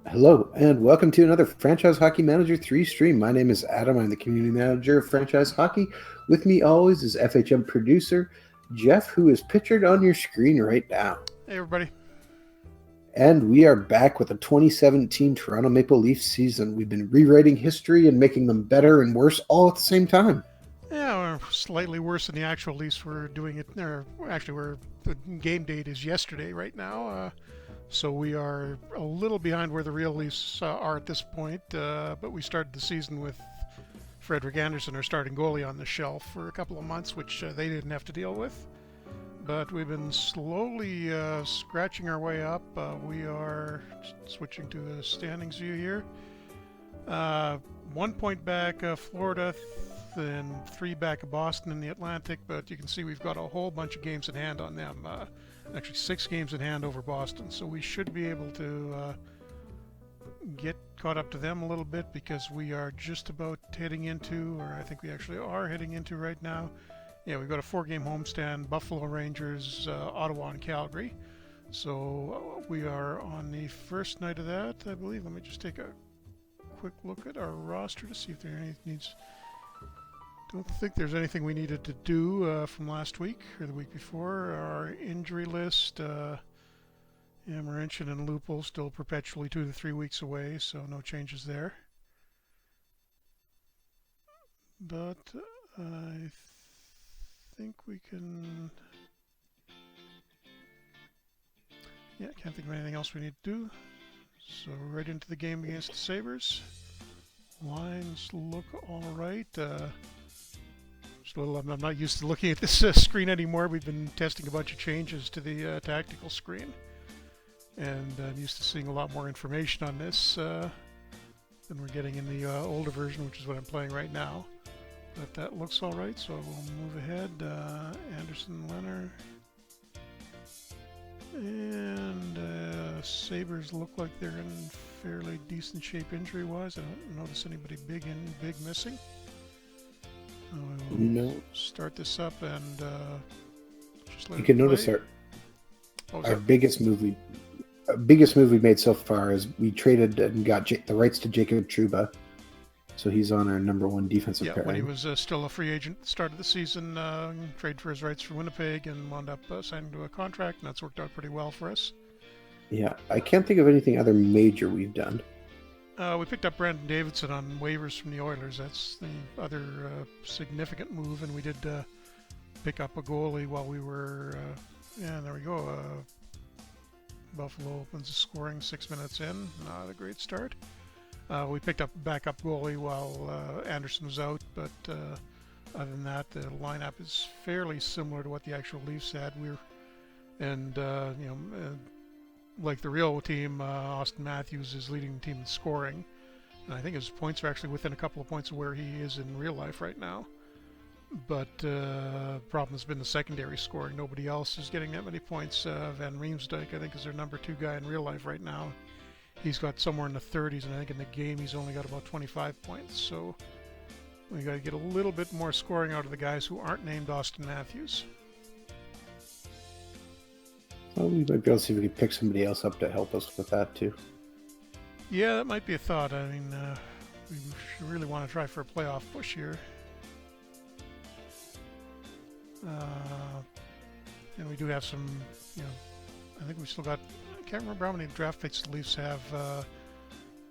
Hello, and welcome to another Franchise Hockey Manager 3 stream. My name is Adam. I'm the community manager of Franchise Hockey. With me always is FHM producer Jeff, who is pictured on your screen right now. Hey, everybody. And we are back with the 2017 Toronto Maple Leafs season. We've been rewriting history and making them better and worse all at the same time. Yeah, we're slightly worse than the actual Leafs. We're doing it, or actually, the game date is yesterday right now. So we are a little behind where the real Leafs are at this point. But we started the season with Frederick Anderson, our starting goalie, on the shelf for a couple of months, which they didn't have to deal with. But we've been slowly scratching our way up. We are switching to the standings view here. 1 point back Florida, then 3 back of Boston in the Atlantic, but you can see we've got a whole bunch of games in hand on them. Actually, 6 games in hand over Boston, so we should be able to get caught up to them a little bit because we are just about heading into, or I think we actually are heading into right now. Yeah, we've got a 4-game homestand: Buffalo, Rangers, Ottawa, and Calgary. So we are on the first night of that, I believe. Let me just take a quick look at our roster to see if there needs. Don't think there's anything we needed to do from last week or the week before. Our injury list, Marincin and Lupul still perpetually 2 to 3 weeks away, so no changes there. But I think we can. Yeah, can't think of anything else we need to do. So right into the game against the Sabres. Lines look all right. I'm not used to looking at this screen anymore. We've been testing a bunch of changes to the tactical screen, and I'm used to seeing a lot more information on this than we're getting in the older version, which is what I'm playing right now. But that looks all right, so we'll move ahead. Anderson, Leonard, and Sabres look like they're in fairly decent shape injury-wise. I don't notice anybody big missing. We'll No, start this up and just let you it can notice play. our What was our that? biggest move we made so far is we traded and got the rights to Jacob Truba, so he's on our number one defensive Yeah, when he pairing. was still a free agent at the start of the season, traded for his rights for Winnipeg and wound up signing to a contract, and that's worked out pretty well for us. Yeah, I can't think of anything other major we've done. We picked up Brandon Davidson on waivers from the Oilers. That's the other significant move, and we did pick up a goalie while we were. Yeah, there we go. Buffalo opens the scoring 6 minutes in. Not a great start. We picked up a backup goalie while Anderson was out, but other than that, the lineup is fairly similar to what the actual Leafs had. And like the real team, Austin Matthews is leading the team in scoring, and I think his points are actually within a couple of points of where he is in real life right now. But problem has been the secondary scoring. Nobody else is getting that many points. Van Riemsdyk, I think, is their number 2 guy in real life right now. He's got somewhere in the 30s, and I think in the game he's only got about 25 points. So we got to get a little bit more scoring out of the guys who aren't named Austin Matthews. Well, we might be able to see if we could pick somebody else up to help us with that too. Yeah, that might be a thought. I mean, we should really want to try for a playoff push here. And we do have some, I think we still got. I can't remember how many draft picks the Leafs have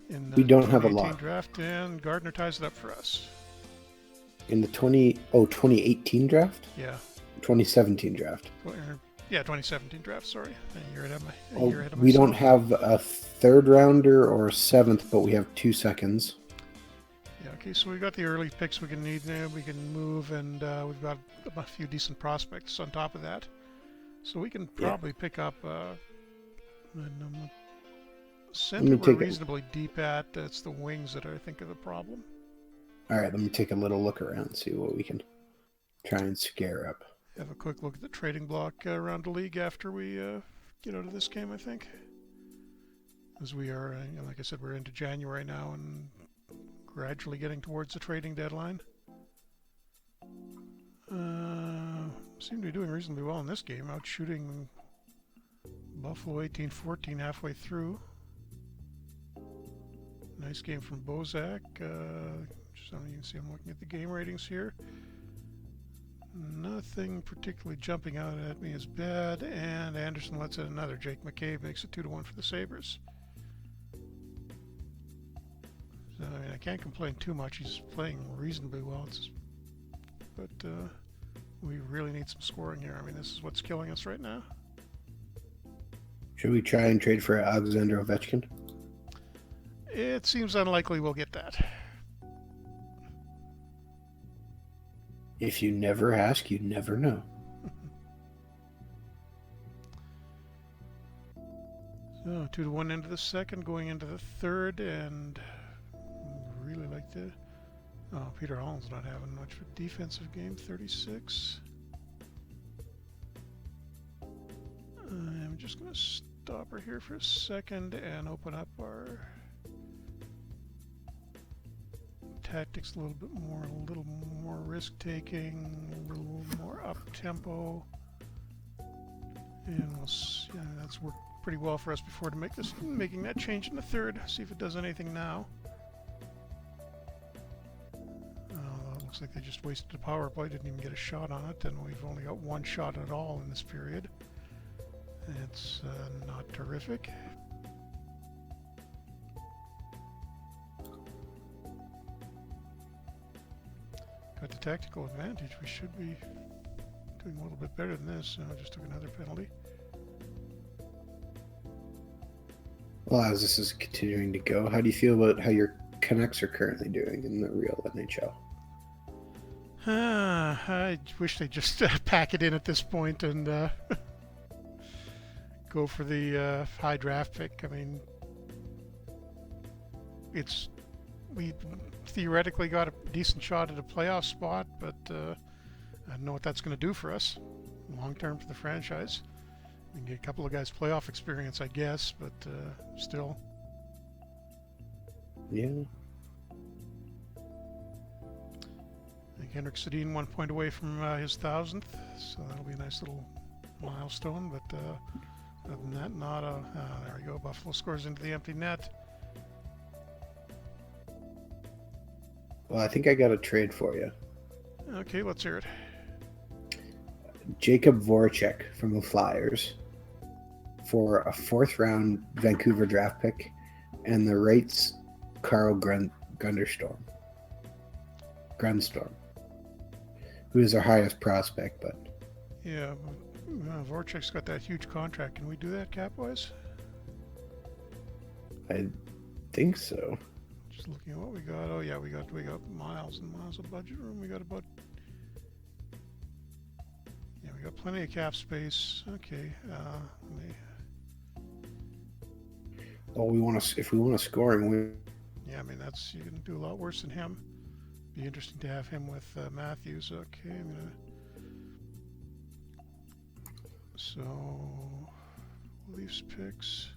in We the don't have a 2018 lot draft, and Gardner ties it up for us. in the 2018 draft, Yeah. 2017 draft. Yeah, 2017 draft. Sorry, a year ahead of We don't myself. have a third rounder or a seventh, but we have 2 seconds. Yeah. Okay. So we've got the early picks we can need now. We can move, and we've got a few decent prospects on top of that. So we can Yeah, probably pick up. let Center me we're take it. reasonably deep at. It's the wings that I think are the problem. All right, let me take a little look around and see what we can try and scare up. Have a quick look at the trading block around the league after we get out of this game, I think. As we are, like I said, we're into January now and gradually getting towards the trading deadline. Seem to be doing reasonably well in this game, out shooting Buffalo 18-14 halfway through. Nice game from Bozak. Just, you can see I'm looking at the game ratings here. Nothing particularly jumping out at me as bad, and Anderson lets in another. Jake McCabe makes it 2-1 for the Sabres. So, I mean, I can't complain too much. He's playing reasonably well, but we really need some scoring here. I mean, this is what's killing us right now. Should we try and trade for Alexander Ovechkin? It seems unlikely we'll get that. If you never ask, you never know. So 2-1 into the second, going into the third, and really like to. Oh, Peter Holland's not having much of a defensive game. 36. I'm just going to stop her here for a second and open up our tactics a little more risk-taking, a little more up-tempo, and we'll see. That's worked pretty well for us before to making that change in the third. See if it does anything now. Looks like they just wasted a power play, didn't even get a shot on it, and we've only got one shot at all in this period. It's not terrific. Got the tactical advantage. We should be doing a little bit better than this. Just took another penalty. Well, as this is continuing to go, how do you feel about how your Canucks are currently doing in the real NHL? I wish they'd just pack it in at this point and go for the high draft pick. I mean, we theoretically got a decent shot at a playoff spot, but I don't know what that's going to do for us long term for the franchise. We can get a couple of guys playoff experience, I guess, but still. Yeah. I think Henrik Sedin 1 point away from his 1,000th, so that'll be a nice little milestone. But other than that, not a. There we go. Buffalo scores into the empty net. Well, I think I got a trade for you. Okay, let's hear it. Jakub Voracek from the Flyers for a 4th-round Vancouver draft pick and the Wrights Carl Grundstorm, who is our highest prospect. But yeah, Voracek's got that huge contract. Can we do that cap-wise? I think so. Just looking at what we got. Oh yeah, we got miles and miles of budget room. We got about. Yeah, we got plenty of cap space. Okay. Well, if we want a scoring, Yeah, I mean you can do a lot worse than him. Be interesting to have him with Matthews. Okay, I'm gonna. So, Leafs picks.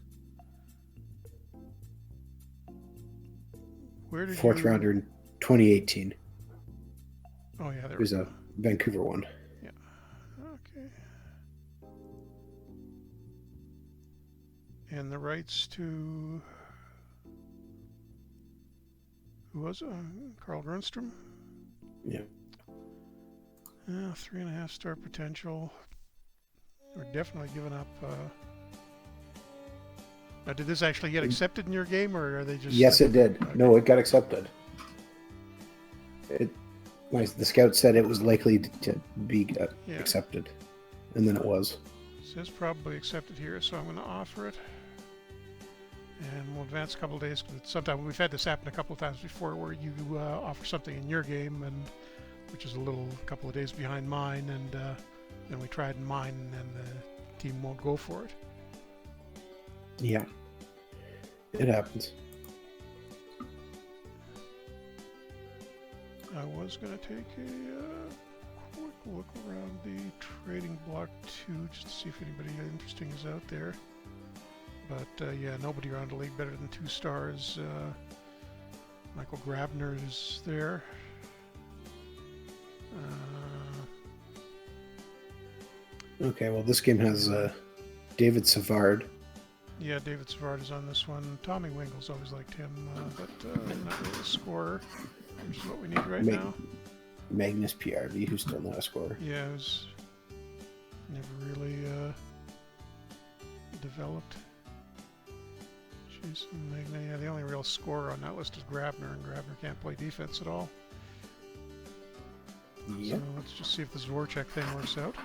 Where did 4th rounder in 2018. Oh yeah, there was a Vancouver one. Yeah. Okay. And the rights to who was it? Carl Grundstrom? Yeah. 3.5 star potential. We're definitely giving up. Now, did this actually get accepted in your game, or are they just? Yes, it did. Okay. No, it got accepted. The scout said it was likely to be accepted, and then it was. It says probably accepted here, so I'm going to offer it. And we'll advance a couple of days, because sometimes we've had this happen a couple of times before, where you offer something in your game, and which is a couple of days behind mine, and then we tried in mine, and then the team won't go for it. Yeah, it happens. I was going to take a quick look around the trading block too, just to see if anybody interesting is out there. But yeah, nobody around the league better than 2 stars. Michael Grabner is there. Okay, well, this game has David Savard Yeah, David Savard is on this one. Tommy Wingle's always liked him, but not really a scorer, which is what we need right now. Magnus PRV, who's still not a scorer. Yeah, who's never really developed. Jason Magne, yeah, the only real scorer on that list is Grabner, and Grabner can't play defense at all. Yep. So let's just see if this Voracek thing works out.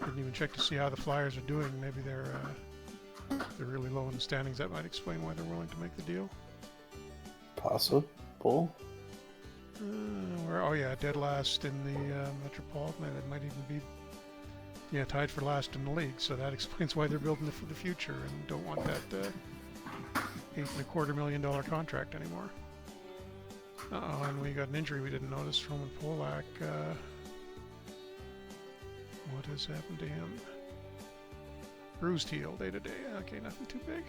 Didn't even check to see how the Flyers are doing. Maybe they're really low in the standings. That might explain why they're willing to make the deal. Possible. Oh yeah, dead last in the Metropolitan. It might even be tied for last in the league. So that explains why they're building it for the future and don't want that $8.25 million contract anymore. Uh-oh, and we got an injury we didn't notice. Roman Polak. What has happened to him? Bruised heel day to day. Okay, nothing too big.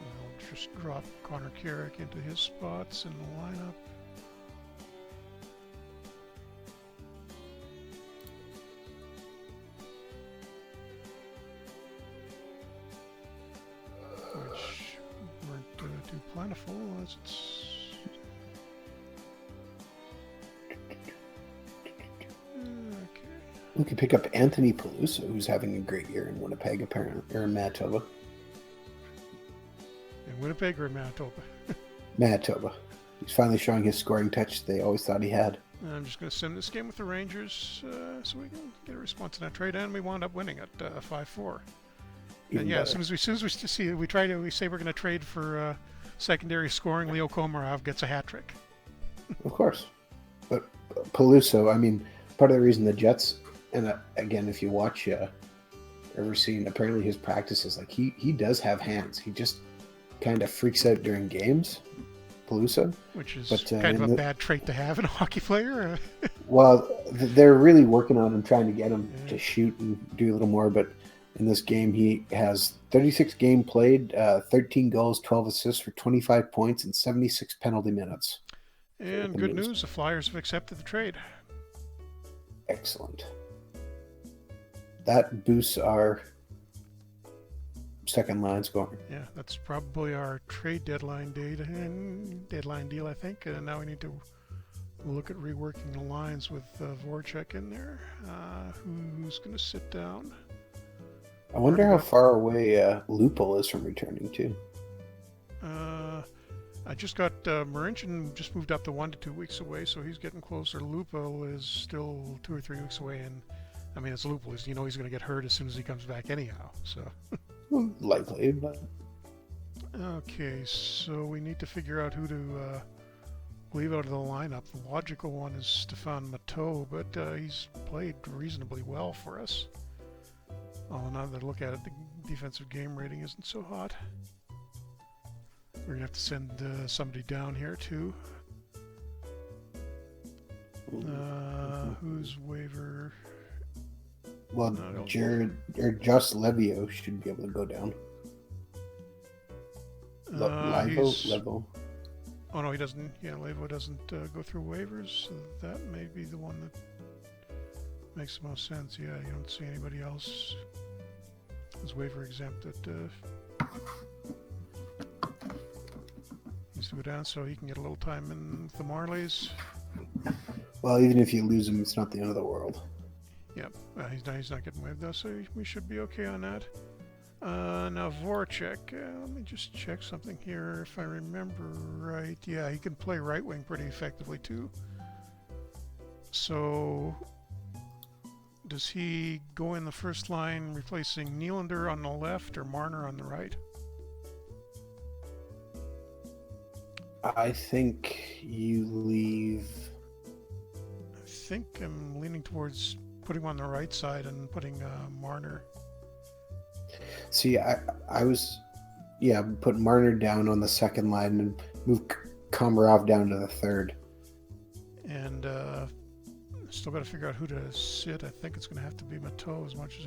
I'll just drop Connor Carrick into his spots in the lineup. Which weren't too plentiful as it's. We could pick up Anthony Peluso, who's having a great year in Winnipeg, apparently, or in Manitoba. In Winnipeg or in Manitoba? Manitoba. He's finally showing his scoring touch they always thought he had. I'm just going to send this game with the Rangers so we can get a response to that trade, and we wound up winning at 5-4. And yeah, as soon as we say we're going to trade for secondary scoring, Leo Komarov gets a hat trick. Of course, but Peluso, I mean, part of the reason the Jets. And again, if you watch, ever seen, apparently his practices, like he does have hands. He just kind of freaks out during games, Peluso. Which is kind of a bad trait to have in a hockey player. Well, they're really working on him, trying to get him to shoot and do a little more. But in this game, he has 36 game played, 13 goals, 12 assists for 25 points, and 76 penalty minutes. And good news, the Flyers have accepted the trade. Excellent. That boosts our second line scoring. Yeah, that's probably our trade deadline deal, I think. And now we need to look at reworking the lines with Voracek in there. Who's going to sit down? I wonder how far away Lupo is from returning too. I just got Marincin just moved up to 1 to 2 weeks away, so he's getting closer. Lupo is still 2 or 3 weeks away, and I mean, it's Lupo. He's going to get hurt as soon as he comes back anyhow. So likely, but okay. So we need to figure out who to leave out of the lineup. The logical one is Stefan Matteau, but he's played reasonably well for us. Oh, now that I look at it, the defensive game rating isn't so hot. We're going to have to send somebody down here, too. Who's waiver? Well, Josh Levio should be able to go down. Levo. Oh, no, he doesn't. Yeah, Levo doesn't go through waivers. So that may be the one that makes the most sense. Yeah, you don't see anybody else who's waiver exempt that needs to go down so he can get a little time in with the Marlies. Well, even if you lose him, it's not the end of the world. Yep, he's not getting waived though, so we should be okay on that. Now Voracek, let me just check something here. If I remember right, yeah, he can play right wing pretty effectively too. So does he go in the first line replacing Nylander on the left or Marner on the right? I think you leave. I think I'm leaning towards putting him on the right side and putting Marner. See, I was, put Marner down on the second line and move Komarov down to the third. And still got to figure out who to sit. I think it's going to have to be Matteau as much as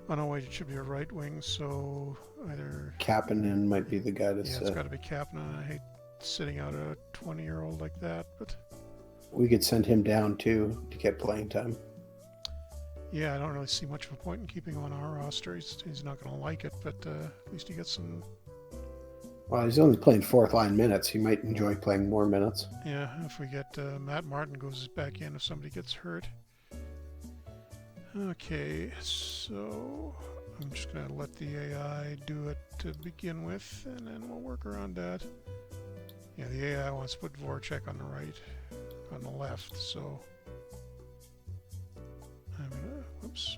oh no, wait, it should be a right wing, so either Kapanen might be the guy to sit. Yeah, it's got to be Kapanen. I hate sitting out a 20-year-old like that, but we could send him down too to get playing time. Yeah, I don't really see much of a point in keeping him on our roster. He's not going to like it, but at least he gets some. Well, he's only playing fourth line minutes. He might enjoy playing more minutes. Yeah, if we get Matt Martin goes back in if somebody gets hurt. Okay, so I'm just going to let the AI do it to begin with, and then we'll work around that. Yeah, the AI wants to put Voracek on the right, on the left, so I'm gonna, whoops,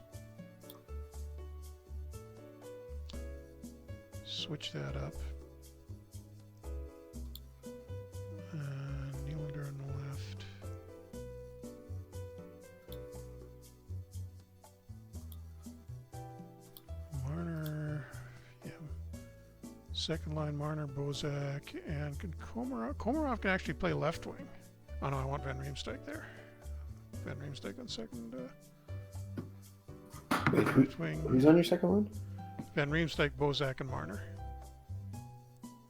switch that up. Nylander on the left. Marner, yeah. Second line, Marner, Bozak, and can Komarov can actually play left wing. Oh no, I want Van Riemsdyk there. Van Riemsdyk on second. Wait, Left wing. who's on your second line? Van Riemsdyk, Bozak, and Marner.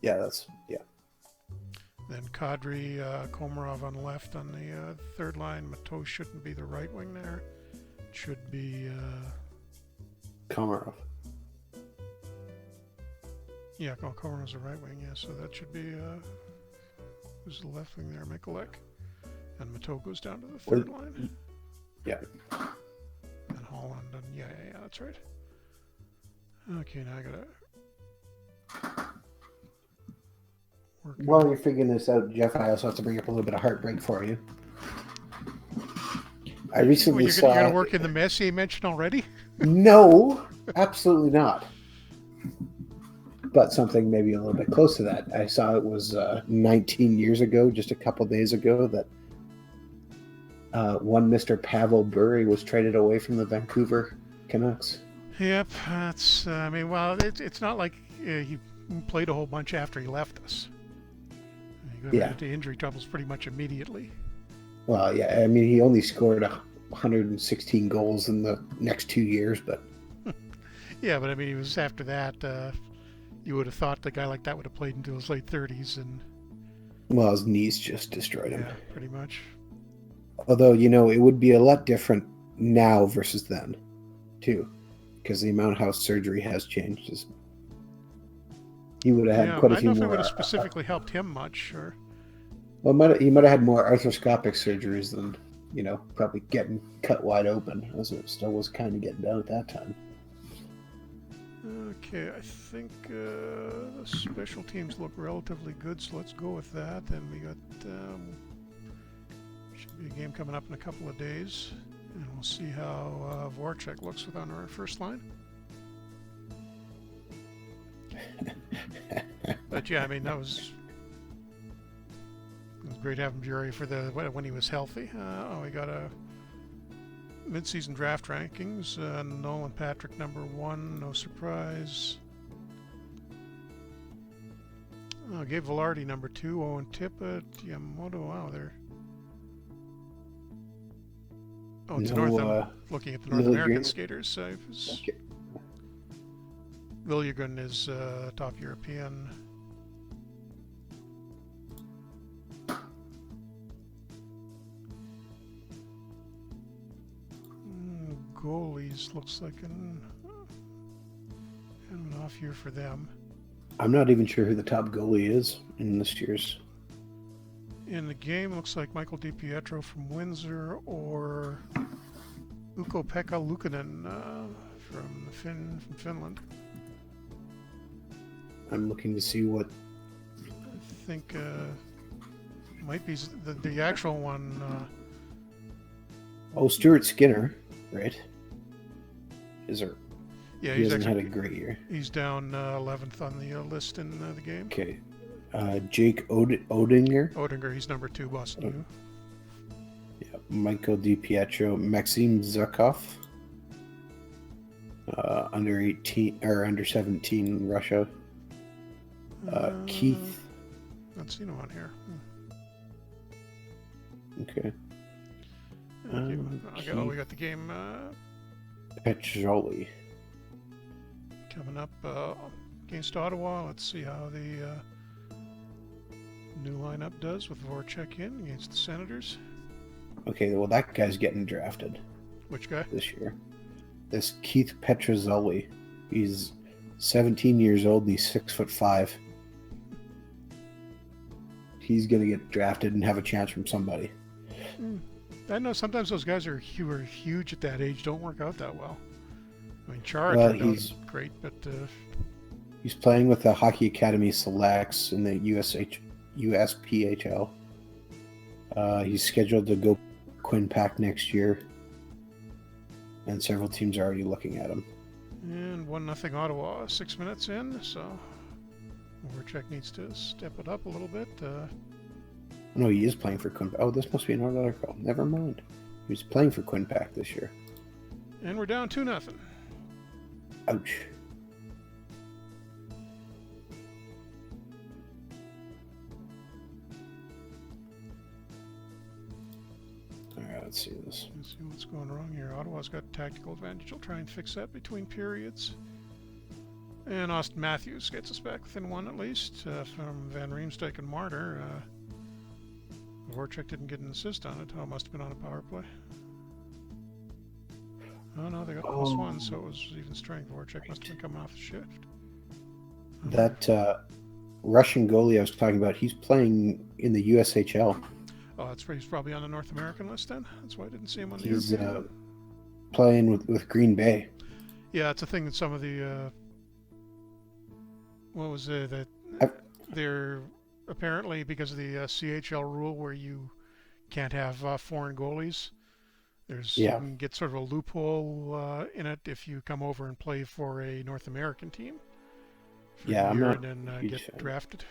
Yeah. Then Kadri, Komarov on left on the third line. Mateau shouldn't be the right wing there. It should be. Komarov. Yeah, Komarov's the right wing. Yeah, so that should be. Who's the left wing there? Mikulek. And Mateau goes down to the third line. Yeah. And Holland. And yeah, that's right. Okay, now I gotta. While you're figuring this out, Jeff, I also have to bring up a little bit of heartbreak for you. I recently saw... You're going to work in the Messier mention already? No, absolutely not. But something maybe a little bit close to that. I saw it was 19 years ago, just a couple days ago, that one Mr. Pavel Bure was traded away from the Vancouver Canucks. Yep, that's... I mean, well, it's not like he played a whole bunch after he left us. He got into injury troubles pretty much immediately. Well, yeah, I mean, he only scored 116 goals in the next 2 years, but... Yeah, but I mean, it was after that, you would have thought the guy like that would have played until his late 30s, and... Well, his knees just destroyed him. Yeah, pretty much. Although, it would be a lot different now versus then, too, because the amount of how surgery has changed is... He would have had quite a few more... I don't know if it would have specifically helped him much, or... Well, he might have had more arthroscopic surgeries than, probably getting cut wide open, as it still was kind of getting done at that time. Okay, I think the special teams look relatively good, so let's go with that. Then we got... should be a game coming up in a couple of days, and we'll see how Voracek looks on our first line. But yeah, I mean, it was great having Bure for when he was healthy. We got a mid-season draft rankings. Nolan Patrick #1, no surprise. Gabe Velarde #2, Owen Tippett, Yamamoto. Wow, they're... Oh, it's looking at the North American skaters. Viljagun is top European. Goalies looks like an off year for them. I'm not even sure who the top goalie is in this year's. In the game, looks like Michael DiPietro from Windsor or Ukko-Pekka Luukkonen from Finland. I'm looking to see what... I think might be the actual one. Stuart Skinner, right? Is there? Yeah, he hasn't had a great year. He's down 11th on the list in the game. Okay. Jake Odinger. Odinger, he's #2, Boston. Yeah, Michael DiPietro, Maxim Zhukov. Under 18 or under 17 Russia. Keith. Not seen him on here. Okay. We got the game. Petroli. Coming up against Ottawa. Let's see how the new lineup does with Voracek in against the Senators. Okay, well, that guy's getting drafted. Which guy? This year. this Keith Petrozelli. He's 17 years old and he's 6'5". He's going to get drafted and have a chance from somebody. I know sometimes those guys who are huge at that age don't work out that well. I mean, Chara turned out great, but he's playing with the Hockey Academy Selects in the USPHL. He's scheduled to go Quinnipiac next year, and several teams are already looking at him. And 1-0 Ottawa, 6 minutes in, so Voracek needs to step it up a little bit. No, he is playing for Quinnipiac. Oh, this must be another article. Never mind. He was playing for Quinnipiac this year. And we're down 2-0. Ouch. Alright, let's see this. Let's see what's going wrong here. Ottawa's got tactical advantage. I'll try and fix that between periods. And Austin Matthews gets us back within one at least from Van Riemsdyk and Martyr. Voracek didn't get an assist on it. Oh, it must have been on a power play. Oh no, they got +1, so it was even strength. Voracek must have been coming off the shift. That Russian goalie I was talking about, he's playing in the USHL. Oh, that's right. He's probably on the North American list then. That's why I didn't see him on the He's European. playing with Green Bay. Yeah, it's a thing that some of the what was it that they're apparently because of the CHL rule where you can't have foreign goalies. You can get sort of a loophole in it if you come over and play for a North American team. I'm not and then get drafted.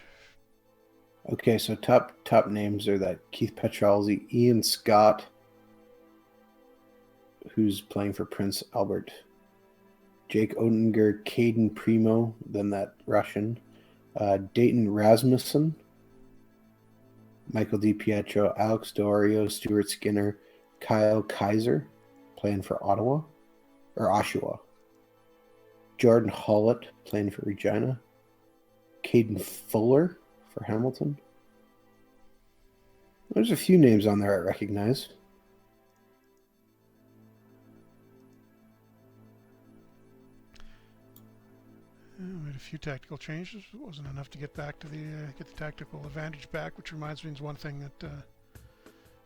Okay, so top names are that Keith Petrozzi, Ian Scott, who's playing for Prince Albert, Jake Oettinger, Caden Primo, then that Russian, Dayton Rasmussen, Michael DiPietro, Alex Dorio, Stuart Skinner, Kyle Kaiser, playing for Oshawa, Jordan Hollett, playing for Regina, Caden Fuller for Hamilton. There's a few names on there I recognize. We had a few tactical changes. It wasn't enough to get back to get the tactical advantage back, which reminds me is one thing that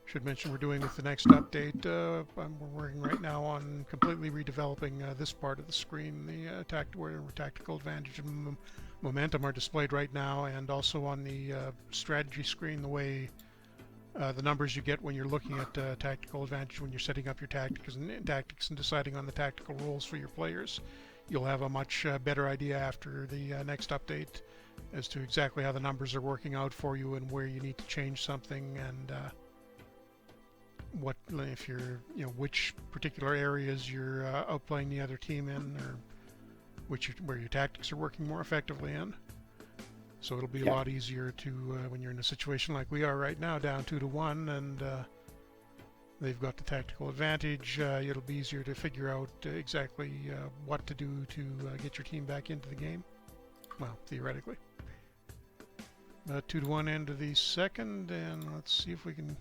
should mention we're doing with the next update. We're working right now on completely redeveloping this part of the screen, the where tactical advantage and momentum are displayed right now, and also on the strategy screen, the way the numbers you get when you're looking at tactical advantage when you're setting up your tactics and deciding on the tactical roles for your players. You'll have a much better idea after the next update as to exactly how the numbers are working out for you and where you need to change something and what if you're which particular areas you're outplaying the other team in, or where your tactics are working more effectively in. So it'll be a lot easier to when you're in a situation like we are right now, down 2-1, and they've got the tactical advantage. It'll be easier to figure out exactly what to do to get your team back into the game. Well, theoretically. 2-1 into the second, and let's see if we can.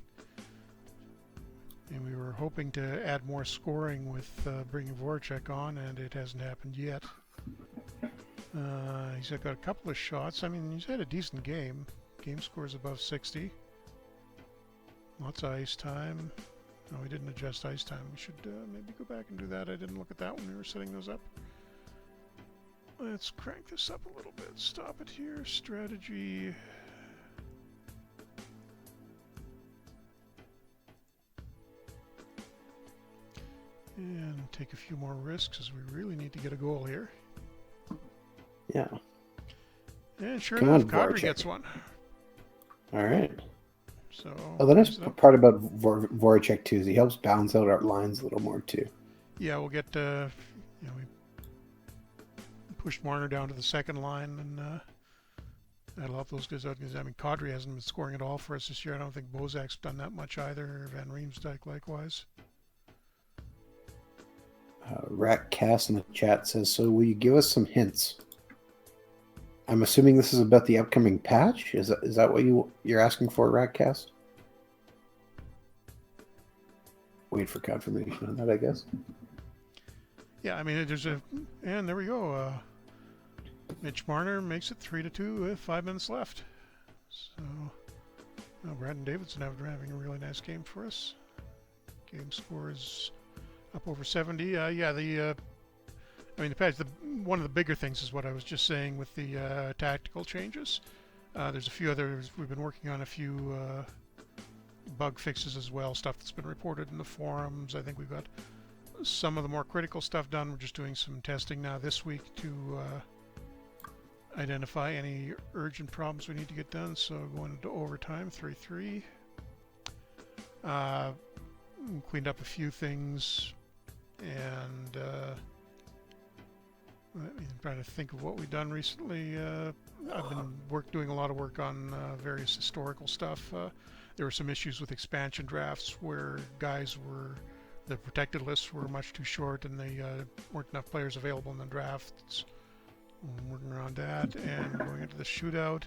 And we were hoping to add more scoring with bringing Voracek on, and it hasn't happened yet. He's got a couple of shots. I mean, he's had a decent game. Game scores above 60. Lots of ice time. No, we didn't adjust ice time. We should maybe go back and do that. I didn't look at that when we were setting those up. Let's crank this up a little bit. Stop it here. Strategy. And take a few more risks as we really need to get a goal here. Yeah. And sure enough, Kadri gets one. All right. So. Oh, the nice part about Voracek too is he helps balance out our lines a little more too. Yeah, we'll get we pushed Marner down to the second line, and that'll help those guys out. Because I mean, Kadri hasn't been scoring at all for us this year. I don't think Bozak's done that much either. Van Riemsdyk likewise. Ratcast in the chat says, "So will you give us some hints?" I'm assuming this is about the upcoming patch. Is that what you're asking for, Ratcast? Wait for confirmation on that, I guess. Yeah, I mean, and there we go. Mitch Marner makes it 3-2 with 5 minutes left. So, Brandon Davidson having a really nice game for us. Game score is up over 70. Yeah, I mean, one of the bigger things is what I was just saying with the tactical changes. There's a few others. We've been working on a few bug fixes as well, stuff that's been reported in the forums. I think we've got some of the more critical stuff done. We're just doing some testing now this week to identify any urgent problems we need to get done. So going into overtime, 3-3. Cleaned up a few things, and I'm trying to think of what we've done recently. I've been doing a lot of work on various historical stuff. There were some issues with expansion drafts where the protected lists were much too short and they weren't enough players available in the drafts. I'm working around that and going into the shootout.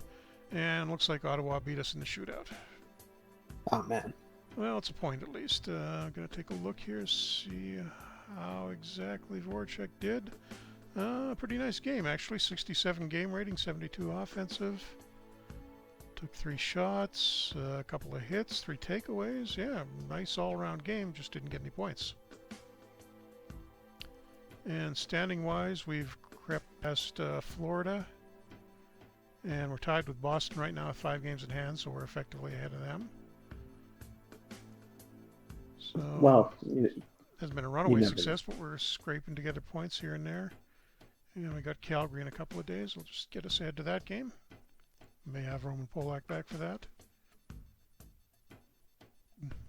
And looks like Ottawa beat us in the shootout. Oh, man. Well, it's a point at least. I'm going to take a look here, see how exactly Voracek did. Pretty nice game, actually. 67 game rating, 72 offensive. Took 3 shots, a couple of hits, 3 takeaways. Yeah, nice all-around game, just didn't get any points. And standing-wise, we've crept past Florida. And we're tied with Boston right now with 5 games in hand, so we're effectively ahead of them. So, Well, it hasn't been a runaway success, but we're scraping together points here and there. And we got Calgary in a couple of days. We'll just get us ahead to that game. May have Roman Polak back for that.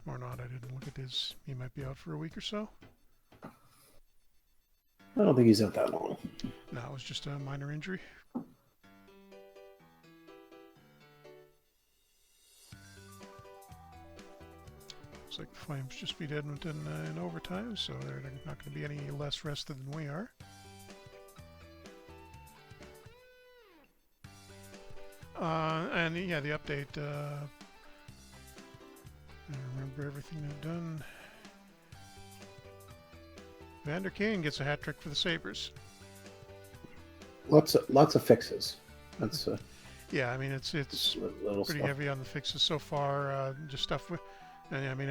Or not, I didn't look at his. He might be out for a week or so. I don't think he's out that long. No, it was just a minor injury. Looks like the Flames just beat Edmonton in overtime, so they're not going to be any less rested than we are. And yeah, the update. I remember everything I've done. Vander Kane gets a hat trick for the Sabres. Lots of fixes. That's yeah. I mean, it's pretty heavy on the fixes so far. Just stuff with, and I mean,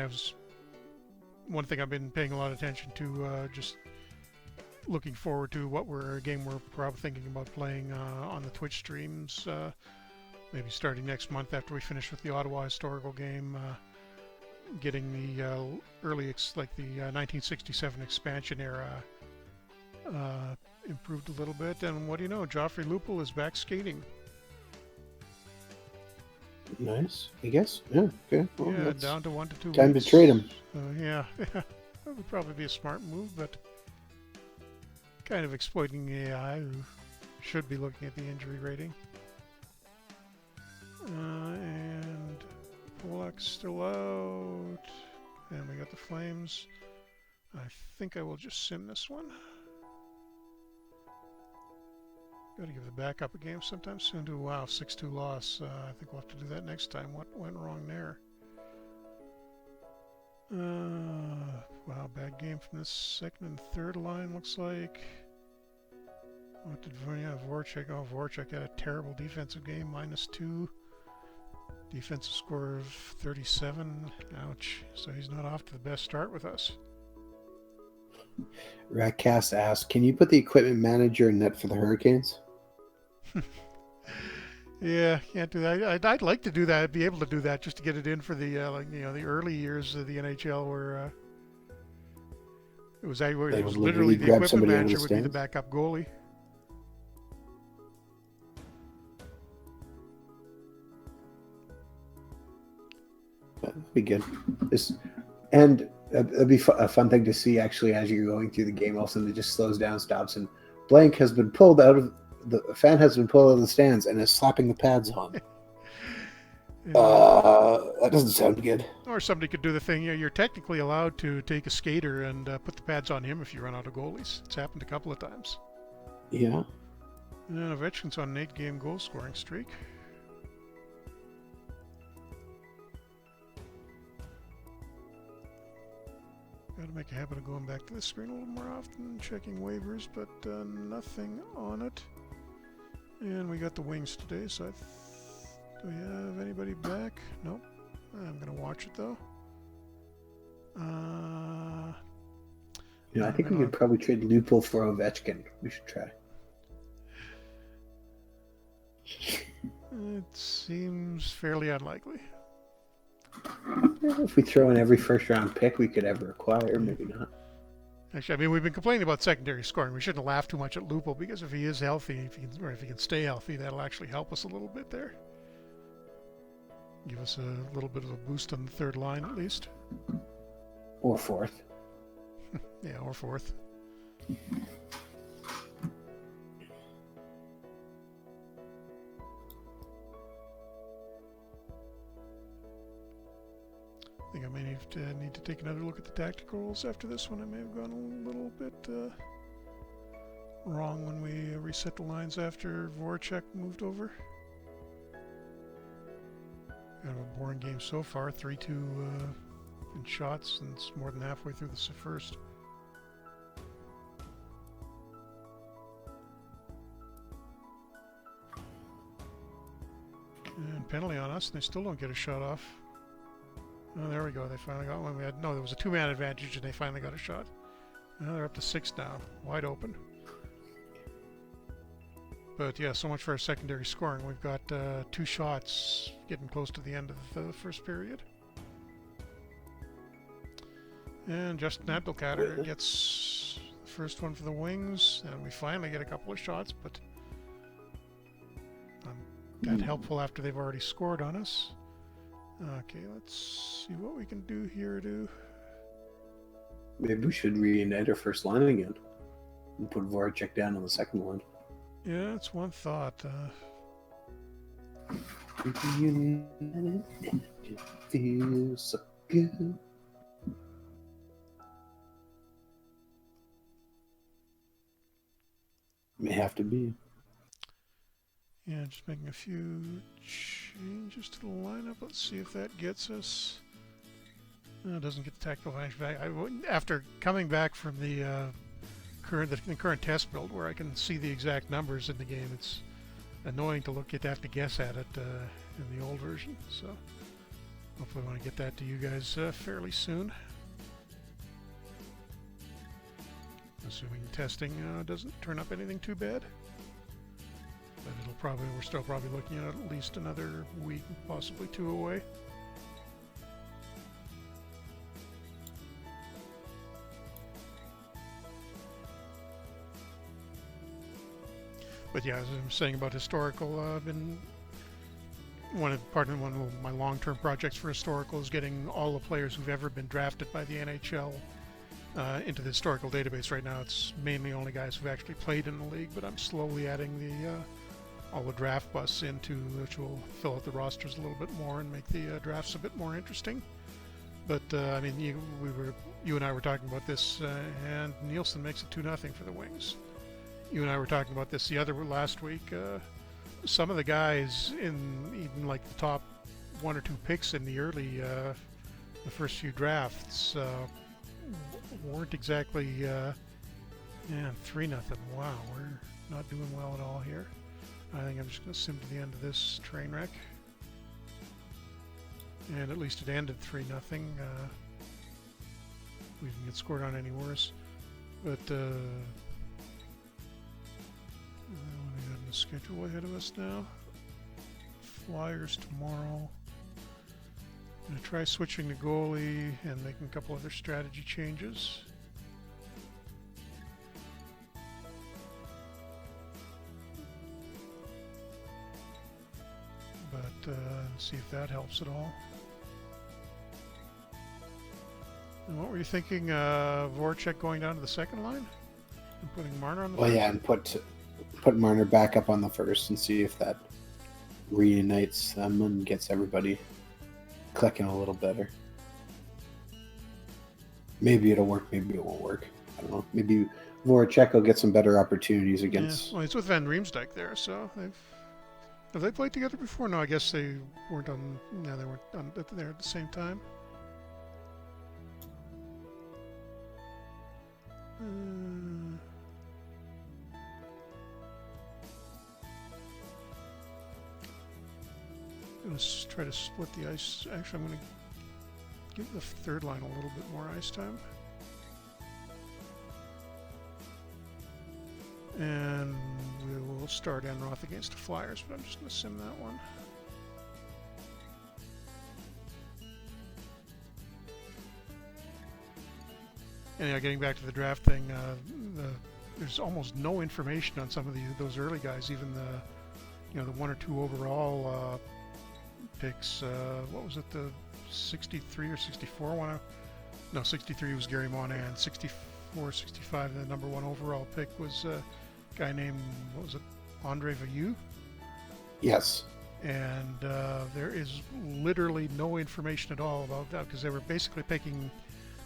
one thing I've been paying a lot of attention to. Just looking forward to a game we're probably thinking about playing on the Twitch streams. Maybe starting next month after we finish with the Ottawa historical game, getting the early, like the 1967 expansion era improved a little bit. And what do you know, Joffrey Lupul is back skating. Nice, I guess. Yeah, okay. Well, yeah, down to 1 to 2 time weeks. to trade him. Yeah, that would probably be a smart move, but kind of exploiting the AI, who should be looking at the injury rating. And Polak's still out. And we got the Flames. I think I will just sim this one. Got to give the backup a game sometime soon. Wow, 6-2 loss. I think we'll have to do that next time. What went wrong there? Wow, bad game from the second and third line, looks like. What did Voracek? Oh, Voracek had a terrible defensive game, -2. Defensive score of 37. Ouch. So he's not off to the best start with us. Ratcast asks, can you put the equipment manager in net for the Hurricanes? Yeah, can't do that. I'd like to do that. I'd be able to do that just to get it in for the the early years of the NHL where it was literally the equipment manager would be the backup goalie. That'd be good. And that'd be a fun thing to see actually as you're going through the game. All of a sudden it just slows down, stops, and blank has been pulled out of the fan has been pulled out of the stands and is slapping the pads on. That doesn't sound good. Or somebody could do the thing. You're technically allowed to take a skater and put the pads on him if you run out of goalies. It's happened a couple of times. Yeah. And Ovechkin's on an 8-game goal scoring streak. Got to make a habit of going back to this screen a little more often, checking waivers, but nothing on it. And we got the wings today, so do we have anybody back? Nope. I'm going to watch it, though. I think we could probably trade Lupul for Ovechkin. We should try. It seems fairly unlikely. If we throw in every first-round pick we could ever acquire, maybe not. Actually, I mean, we've been complaining about secondary scoring. We shouldn't laugh too much at Lupul, because if he is healthy, if he can stay healthy, that'll actually help us a little bit there. Give us a little bit of a boost on the third line, at least. Or fourth. Yeah, or fourth. I think I may need to take another look at the tactical rules after this one. I may have gone a little bit wrong when we reset the lines after Voracek moved over. Kind of a boring game so far. 3-2 in shots, and it's more than halfway through the first. And penalty on us, and they still don't get a shot off. Oh, there we go. They finally got one. There was a two-man advantage, and they finally got a shot. Now they're up to 6 now, wide open. But yeah, so much for our secondary scoring. We've got 2 shots getting close to the end of the first period. And Justin Abdelkader gets the first one for the Wings, and we finally get a couple of shots, but not that helpful after they've already scored on us. Okay, let's see what we can do here to... Maybe we should reunite our first line again and put Voracek down on the second line. Yeah, that's one thought. Reunited, it feels so good. May have to be. Yeah, just making a few changes to the lineup. Let's see if that gets us. No, it doesn't get the tactical advantage back. After coming back from the current test build, where I can see the exact numbers in the game, it's annoying to have to guess at it in the old version. So hopefully I want to get that to you guys fairly soon. Assuming testing doesn't turn up anything too bad. But we're still probably looking at least another week, possibly 2 away. But yeah, as I'm saying about historical, I've been one of my long-term projects for historical is getting all the players who've ever been drafted by the NHL into the historical database. Right now, it's mainly only guys who've actually played in the league, but I'm slowly adding all the draft busts which will fill out the rosters a little bit more and make the drafts a bit more interesting. But I mean, you and I were talking about this, and Nielsen makes it 2-0 for the Wings. You and I were talking about this last week. Some of the guys in even like the top 1 or 2 picks in the the first few drafts weren't exactly 3-0. Wow, we're not doing well at all here. I think I'm just going to sim to the end of this train wreck. And at least it ended 3-0. We didn't get scored on any worse. But what do we got in the schedule ahead of us now? Flyers tomorrow. I'm going to try switching the goalie and making a couple other strategy changes. But see if that helps at all. And what were you thinking? Voracek going down to the second line and putting Marner on the first? Yeah, and put Marner back up on the first and see if that reunites them and gets everybody clicking a little better. Maybe it'll work, maybe it won't work. I don't know. Maybe Voracek will get some better opportunities against... Yeah. Well, it's with Van Riemsdyk there, so have they played together before? No, I guess they weren't on... No, they weren't on there at the same time. I'm going to try to split the ice. Actually, I'm going to give the third line a little bit more ice time. And we will start Enroth against the Flyers, but I'm just going to sim that one. Anyhow, getting back to the draft thing, there's almost no information on some of those early guys. Even the 1 or 2 overall picks. What was it? The 63 or 64 one? No, 63 was Gary Monahan. 64, 65. The number 1 overall pick was a guy named, what was it? Andre Vailleux? Yes. And there is literally no information at all about that, because they were basically picking,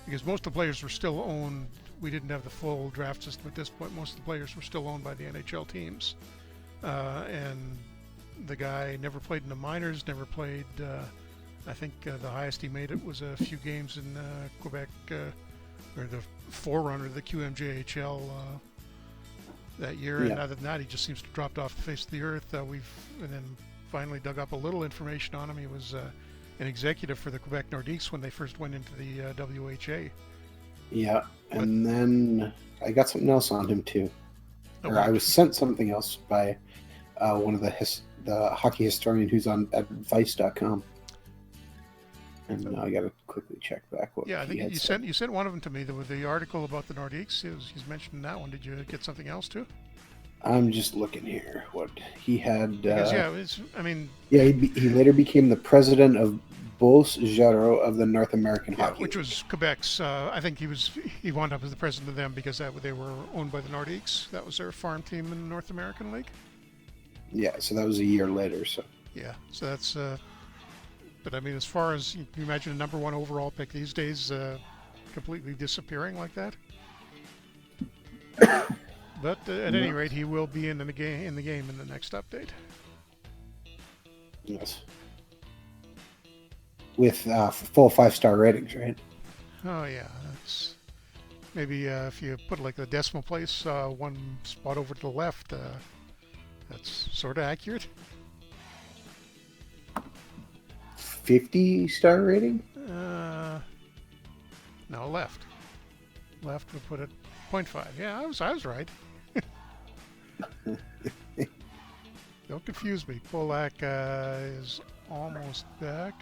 because most of the players were still owned. We didn't have the full draft system at this point. Most of the players were still owned by the NHL teams. And the guy never played in the minors, never played, I think the highest he made it was a few games in Quebec, or the forerunner of the QMJHL that year. Yeah. And other than that, he just seems to have dropped off the face of the earth. And then finally dug up a little information on him. He was an executive for the Quebec Nordiques when they first went into the WHA. Yeah, and then I got something else on him too. Or Okay. I was sent something else by one of the hockey historian who's on at Vice.com. And now I got to quickly check back what. Yeah, I think you said. sent one of them to me. The article about the Nordiques. He's mentioned that one. Did you get something else too? I'm just looking here. What he had. Because, he later became the president of Beauce Jarreau of the North American Hockey which League. was Quebec's. I think he wound up as the president of them because they were owned by the Nordiques. That was their farm team in the North American League. Yeah, so that was a year later. So yeah, so that's. But I mean, as far as you can imagine, a number 1 overall pick these days, completely disappearing like that. But at any rate, he will be in the game in the next update. yes, with full 5-star ratings, right? Oh yeah, that's maybe if you put like the decimal place 1 spot over to the left, that's sort of accurate. 50-star rating? No, left. Left would put it 0.5. Yeah, I was right. Don't confuse me. Polak is almost back.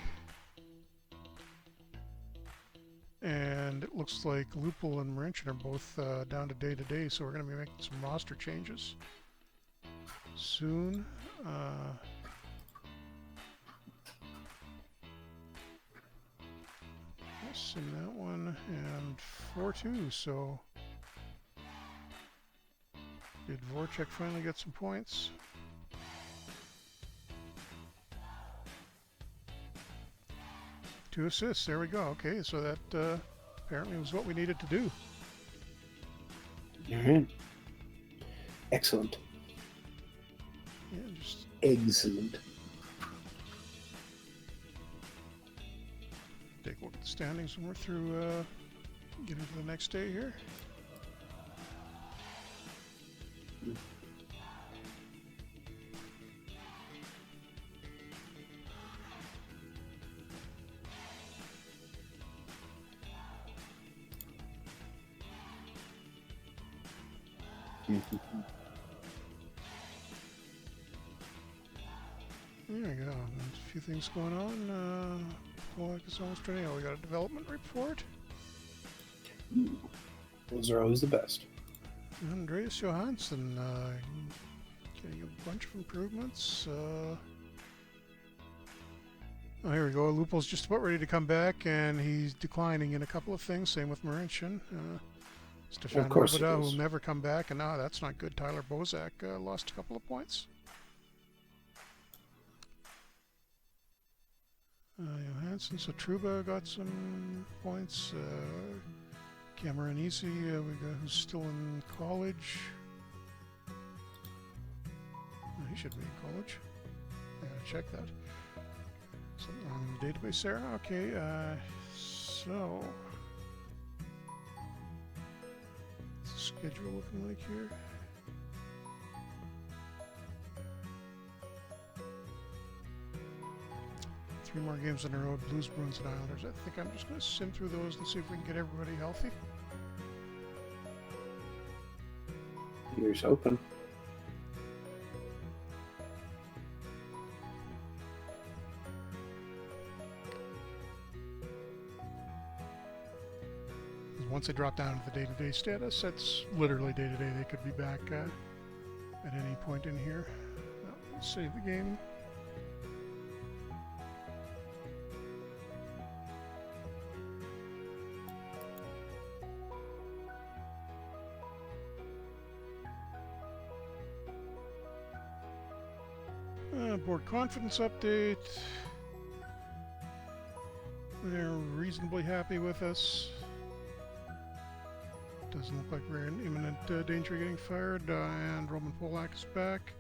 And it looks like Lupul and Marincin are both down to day, so we're going to be making some roster changes soon. Yes, in that one, and 4-2, so did Voracek finally get some points? Two assists, there we go. Okay, so that apparently was what we needed to do. All right. Excellent. Yeah, just Excellent. take a look at the standings when we're through getting to the next day here. There we go. There's a few things going on. Polak is almost ready. Oh, we got a development report. Those are always the best. Andreas Johansson getting a bunch of improvements. Oh, here we go. Lupul's just about ready to come back, and he's declining in a couple of things. Same with Marincin. Stefan Robidas will never come back, and now that's not good. Tyler Bozak lost a couple of points. Johansson, so Trouba got some points. Cameronese, who's still in college. Oh, he should be in college. I gotta check that. Something on the database there. Okay, so let's schedule looking like here? Three more games in a row, Blues, Bruins, and Islanders. I think I'm just going to sim through those and see if we can get everybody healthy. Ears open. Once they drop down to the day-to-day status, that's literally day-to-day. They could be back at any point in here. Let's save the game. Board confidence update. They're reasonably happy with us. Doesn't look like we're in imminent danger of getting fired. And Roman Polak is back.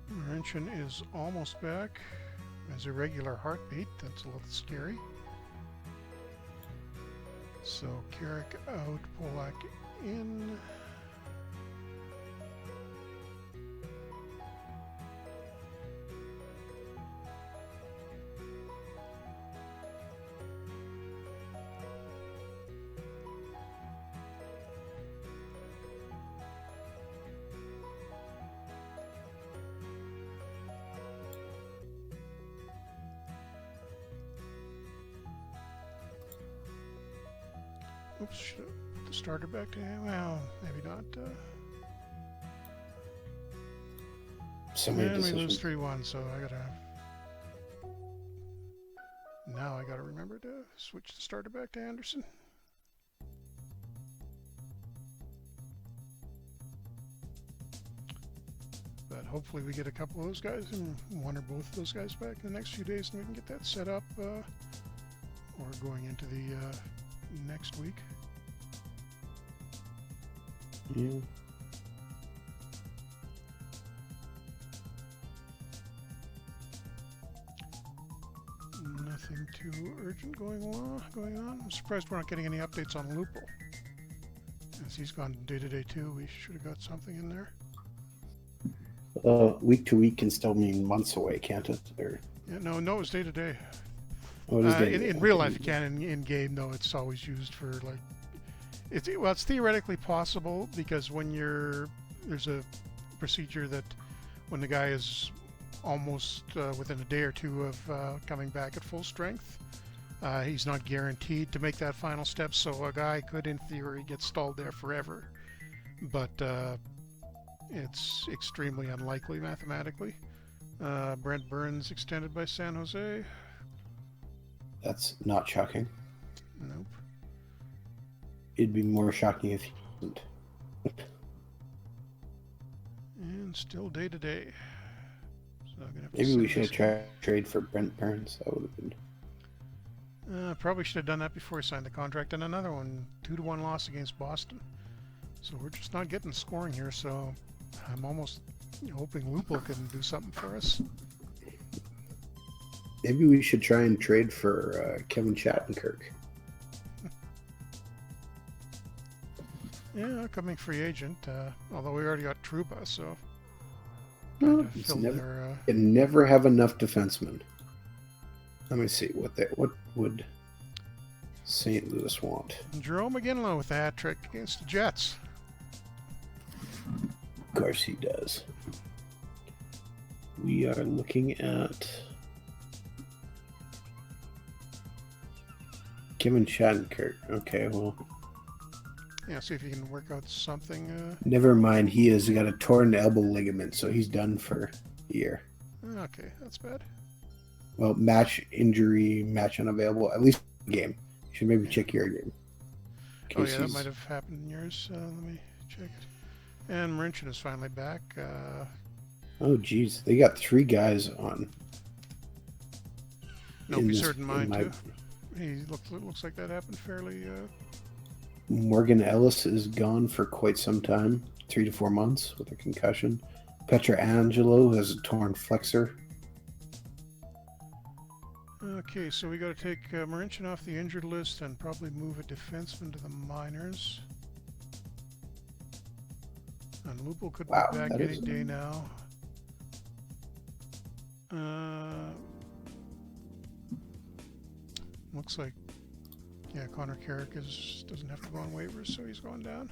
Wrenchin is almost back. Has a regular heartbeat. That's a little scary. So Carrick out, Polak in. Oops, should I put the starter back to him? Well, maybe not. Somebody And we decisions. lose 3-1, so I gotta... Now I gotta remember to switch the starter back to Anderson. But hopefully we get a couple of those guys, and one or both of those guys back in the next few days, and we can get that set up, or going into the next week. Yeah. Nothing too urgent going on. I'm surprised we're not getting any updates on Lupul. As he's gone day-to-day too, we should have got something in there. Week to week can still mean months away, can't it? Or... Yeah, no, it's day-to-day. Oh, it is day-to-day. In real life, you can. In game, though, it's always used for like. It's theoretically possible because when there's a procedure that when the guy is almost within a day or two of coming back at full strength, he's not guaranteed to make that final step. So a guy could, in theory, get stalled there forever, but it's extremely unlikely mathematically. Brent Burns extended by San Jose. That's not shocking. Nope. It'd be more shocking if he didn't. And still day to day. So I'm gonna have to Maybe we send should this have tried trade for Brent Burns. That would have been. Probably should have done that before he signed the contract. And another one, 2-1 loss against Boston. So we're just not getting scoring here. So I'm almost hoping Lupul can do something for us. Maybe we should try and trade for Kevin Shattenkirk. Yeah, coming free agent. Although we already got Trouba, so Well, you never have enough defensemen. Let me see what would St. Louis want. Jerome McGinley with the hat trick against the Jets. Of course he does. We are looking at Kevin Shattenkirk. Okay, well. Yeah, see if you can work out something. Never mind, he has got a torn elbow ligament, so he's done for a year. Okay, that's bad. Well, match injury, match unavailable, at least game. You should maybe check your game. Oh yeah, that might have happened in yours. Let me check it. And Marincin is finally back. Oh geez, they got 3 guys on. Nope, he's hurt in mine too. Looks like that happened fairly. Morgan Ellis is gone for quite some time, 3 to 4 months with a concussion. Petrangelo has a torn flexor. Okay, so we got to take Marincin off the injured list and probably move a defenseman to the minors. And Lupo could Wow, be back that any is day now. Looks like, yeah, Connor Carrick doesn't have to go on waivers, so he's gone down.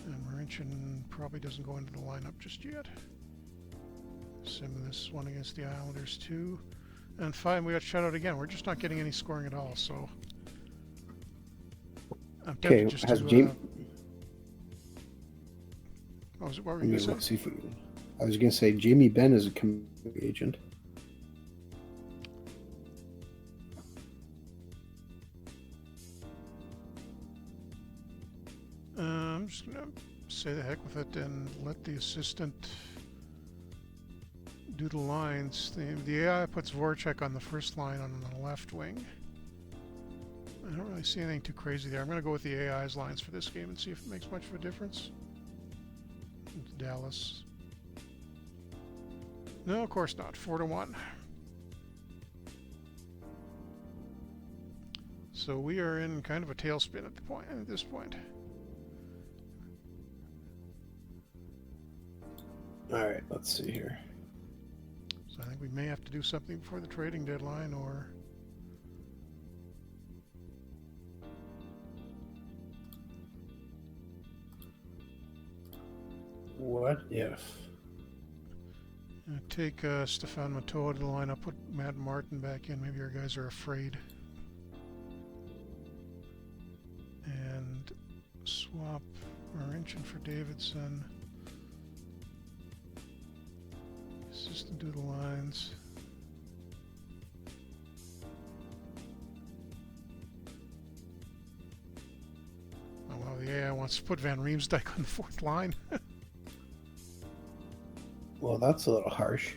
And Marincin probably doesn't go into the lineup just yet. Sim this one against the Islanders too. And fine, we got shut out again. We're just not getting any scoring at all, so I'm tempted just has to Jamie? what were I you mean, gonna let's say? see if we. I was gonna say Jamie Benn is a community agent. I'm just gonna say the heck with it and let the assistant do the lines. The AI puts Voracek on the first line on the left wing. I don't really see anything too crazy there. I'm going to go with the AI's lines for this game and see if it makes much of a difference. It's Dallas. No, of course not. 4-1. So we are in kind of a tailspin at this point. All right, let's see here. So I think we may have to do something before the trading deadline, or What if? take Stefan Matoa to the lineup, put Matt Martin back in. Maybe our guys are afraid. And swap Marincin for Davidson. Assistant do the lines. Oh well, the AI wants to put Van Riemsdyk on the fourth line. Well, that's a little harsh.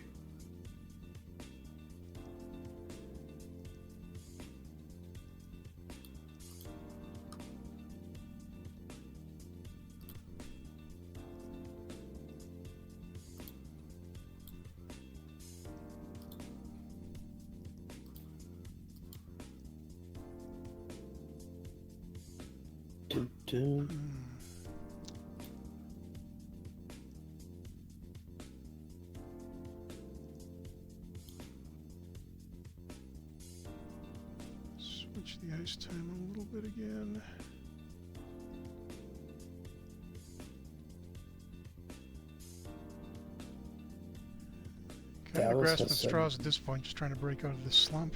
Dun, dun. Switch the ice time a little bit again. Kind of Dallas grasping has at straws at this point, just trying to break out of this slump.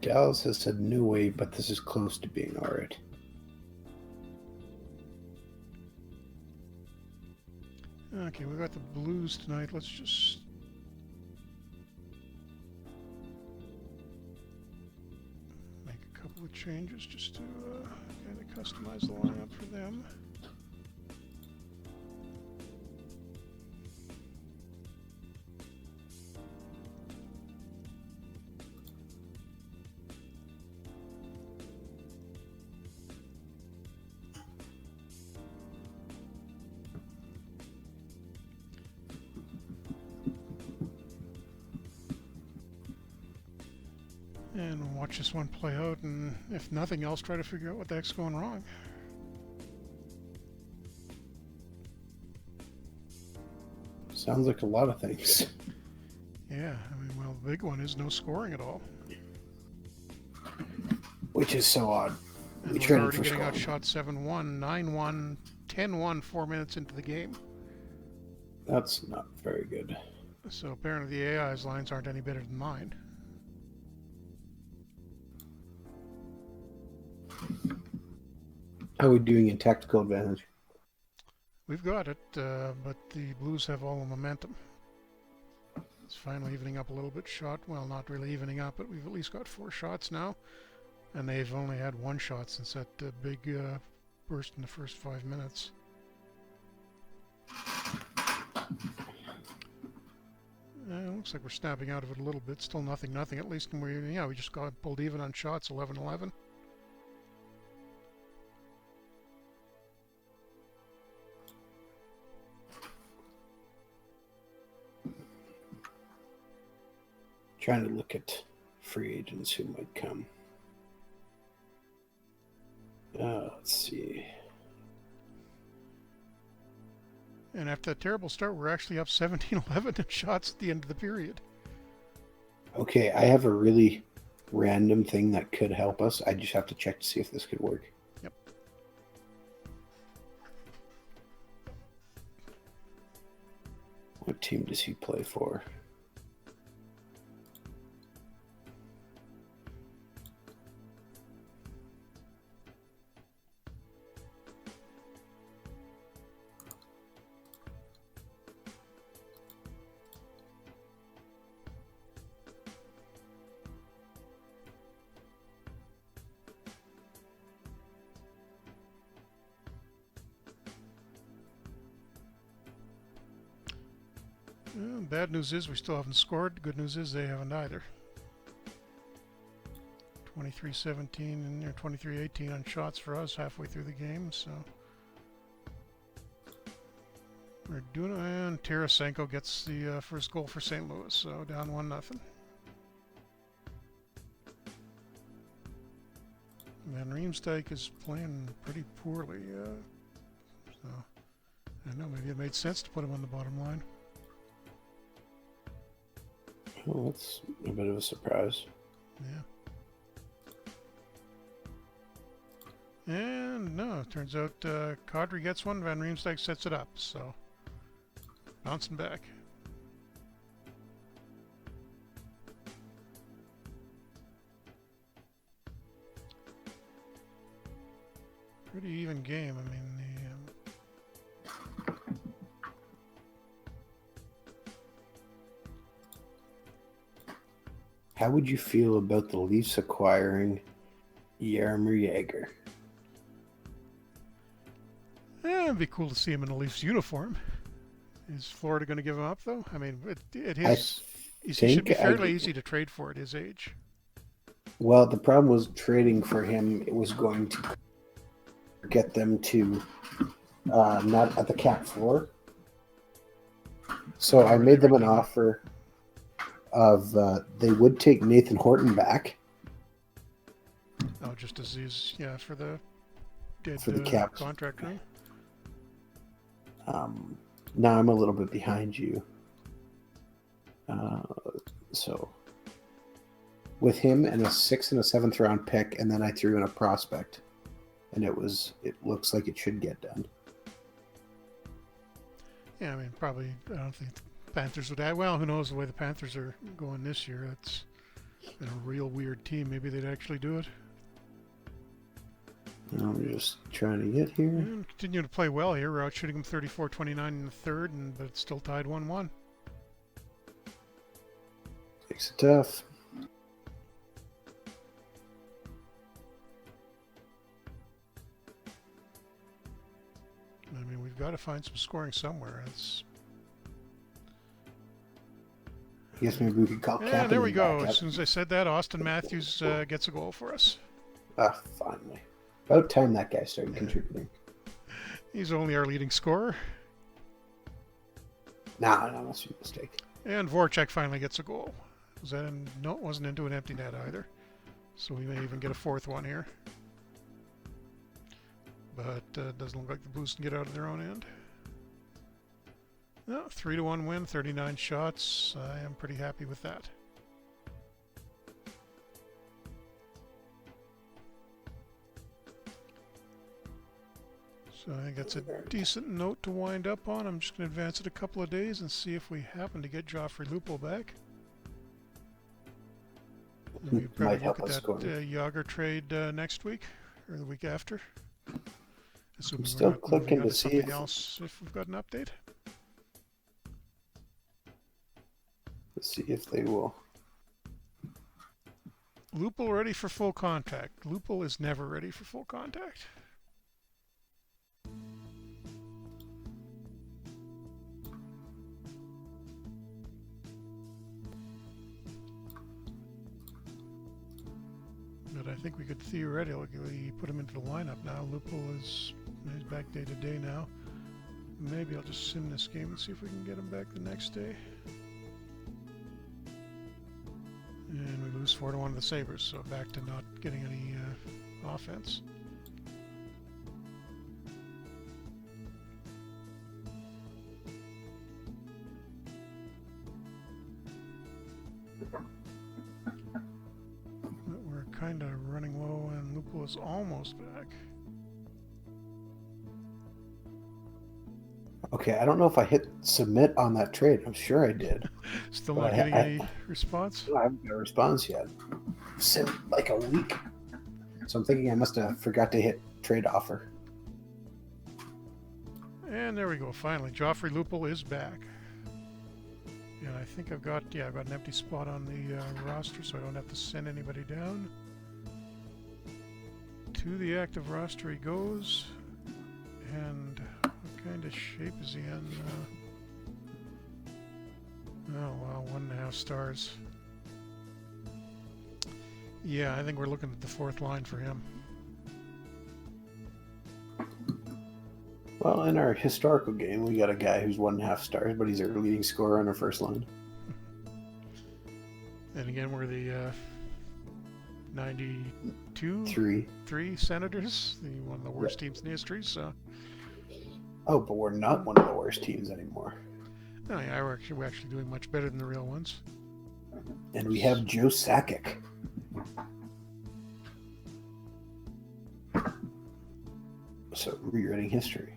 Dallas has said no way, but this is close to being all right. Okay, we got the Blues tonight. Let's just make a couple of changes just to kind of customize the lineup for them. And we'll watch this one play out, and if nothing else, try to figure out what the heck's going wrong. Sounds like a lot of things. Yeah, I mean, well, the big one is no scoring at all. Which is so odd. And We we're traded already for getting scoring. outshot 7-1, 9-1, 10-1 4 minutes into the game. That's not very good. So apparently the AI's lines aren't any better than mine. How are we doing in tactical advantage? We've got it, but the Blues have all the momentum. It's finally evening up a little bit shot. Well, not really evening up, but we've at least got 4 shots now. And they've only had 1 shot since that big burst in the first 5 minutes. It looks like we're snapping out of it a little bit. Still nothing, at least. And we just got pulled even on shots, 11-11. Trying to look at free agents who might come. Let's see. And after that terrible start, we're actually up 17-11 in shots at the end of the period. Okay, I have a really random thing that could help us. I just have to check to see if this could work. Yep. What team does he play for? Bad news is we still haven't scored. Good news is they haven't either. 23-17 and 23-18 on shots for us halfway through the game, so we're doing it. And Tarasenko gets the first goal for St. Louis, so down 1-0. Van Riemsdyk is playing pretty poorly, so I don't know, maybe it made sense to put him on the bottom line. Well, that's a bit of a surprise. Yeah. And no, it turns out Kadri gets one, Van Riemsdyk sets it up, so bouncing back. Pretty even game. I mean, How would you feel about the Leafs acquiring Jaromir Jagr? It'd be cool to see him in a Leafs uniform. Is Florida going to give him up, though? I mean, he should be fairly easy to trade for at his age. Well, the problem was trading for him. It was going to get them to not at the cap floor. So I made them an offer of they would take Nathan Horton back. Oh, just as he's for the cap contract, right? Now I'm a little bit behind you. So with him and a 6th and a 7th round pick, and then I threw in a prospect, and it looks like it should get done. Yeah, I mean, probably. I don't think the Panthers would. Well, who knows the way the Panthers are going this year? That's been a real weird team. Maybe they'd actually do it. I'm just trying to get here. And continue to play well here. We're out shooting them 34-29 in the third, but it's still tied 1-1. Makes it tough. I mean, we've got to find some scoring somewhere. I guess maybe we could call Captain. Yeah, there we go. As soon as I said that, Austin Matthews gets a goal for us. Ah, finally. About time that guy started contributing. He's only our leading scorer. No, that's a mistake. And Voracek finally gets a goal. No, it wasn't into an empty net either. So we may even get a fourth one here. But it doesn't look like the Blues can get out of their own end. No, 3-1 win, 39 shots. I am pretty happy with that. So I think that's a decent note to wind up on. I'm just going to advance it a couple of days and see if we happen to get Joffrey Lupul back. We probably look at that Jágr trade next week or the week after. I'm still clicking to see if we've got an update. Let's see if they will. Lupul ready for full contact. Lupul is never ready for full contact. But I think we could theoretically put him into the lineup now. Lupul is back day to day now. Maybe I'll just sim this game and see if we can get him back the next day. And we lose 4-1 to the Sabres, so back to not getting any offense. But we're kind of running low, and Lupul is almost back. Okay, I don't know if I hit submit on that trade. I'm sure I did. Still But not getting any response? I haven't got a response yet. It's been like a week. So I'm thinking I must have forgot to hit trade offer. And there we go, finally. Joffrey Lupul is back. And I think I've got an empty spot on the roster, so I don't have to send anybody down. To the active roster he goes. And what kind of shape is he in? Oh, wow, 1.5 stars. Yeah, I think we're looking at the 4th line for him. Well, in our historical game, we got a guy who's 1.5 stars, but he's our leading scorer on our first line. And again, we're the 92? Three Senators, one of the worst teams in history, so... Oh, but we're not one of the worst teams anymore. Oh yeah, we're actually doing much better than the real ones. And we have Joe Sakic. So, rewriting history.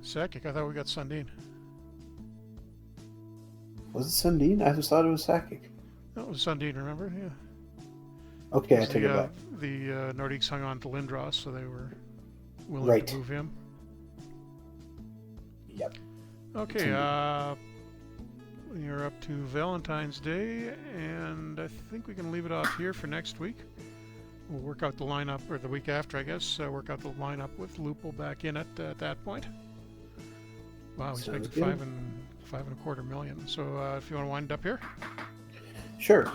Sakic, I thought we got Sundin. Was it Sundin? I just thought it was Sakic. That was Sundin, remember? Yeah. Okay, I take it back. The Nordiques hung on to Lindros, so they were willing to move him. Yep. Okay, you're up to Valentine's Day, and I think we can leave it off here for next week. We'll work out the lineup, or the week after, I guess, work out the lineup with Lupul back in at that point. Wow, he's making $5.25 million. So if you want to wind up here. Sure.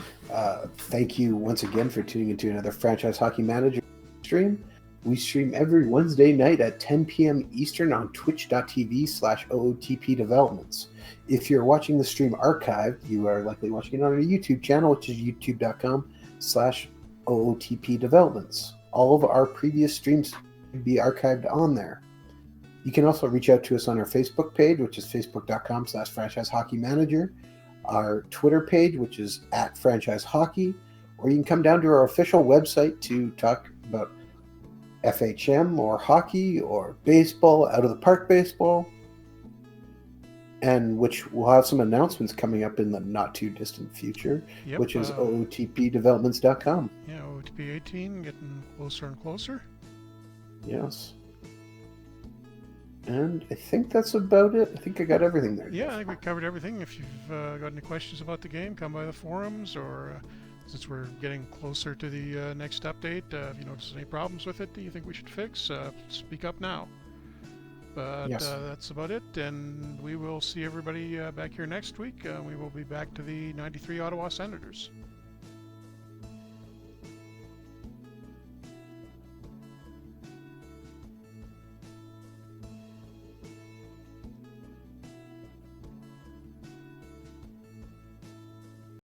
Thank you once again for tuning into another Franchise Hockey Manager stream. We stream every Wednesday night at 10 p.m. Eastern on twitch.tv/OOTP Developments. If you're watching the stream archived, you are likely watching it on our YouTube channel, which is youtube.com/OOTP Developments. All of our previous streams will be archived on there. You can also reach out to us on our Facebook page, which is facebook.com/Franchise Hockey Manager, our Twitter page, which is @Franchise Hockey, or you can come down to our official website to talk about FHM or hockey or baseball, out of the park baseball, and which will have some announcements coming up in the not too distant future, which is OOTPdevelopments.com. Yeah, OOTP 18 getting closer and closer. Yes. And I think that's about it. I think I got everything there. Yeah, I think we covered everything. If you've got any questions about the game, come by the forums, or since we're getting closer to the next update, if you notice any problems with it that you think we should fix, speak up now. But that's about it, and we will see everybody back here next week. We will be back to the 93 Ottawa Senators.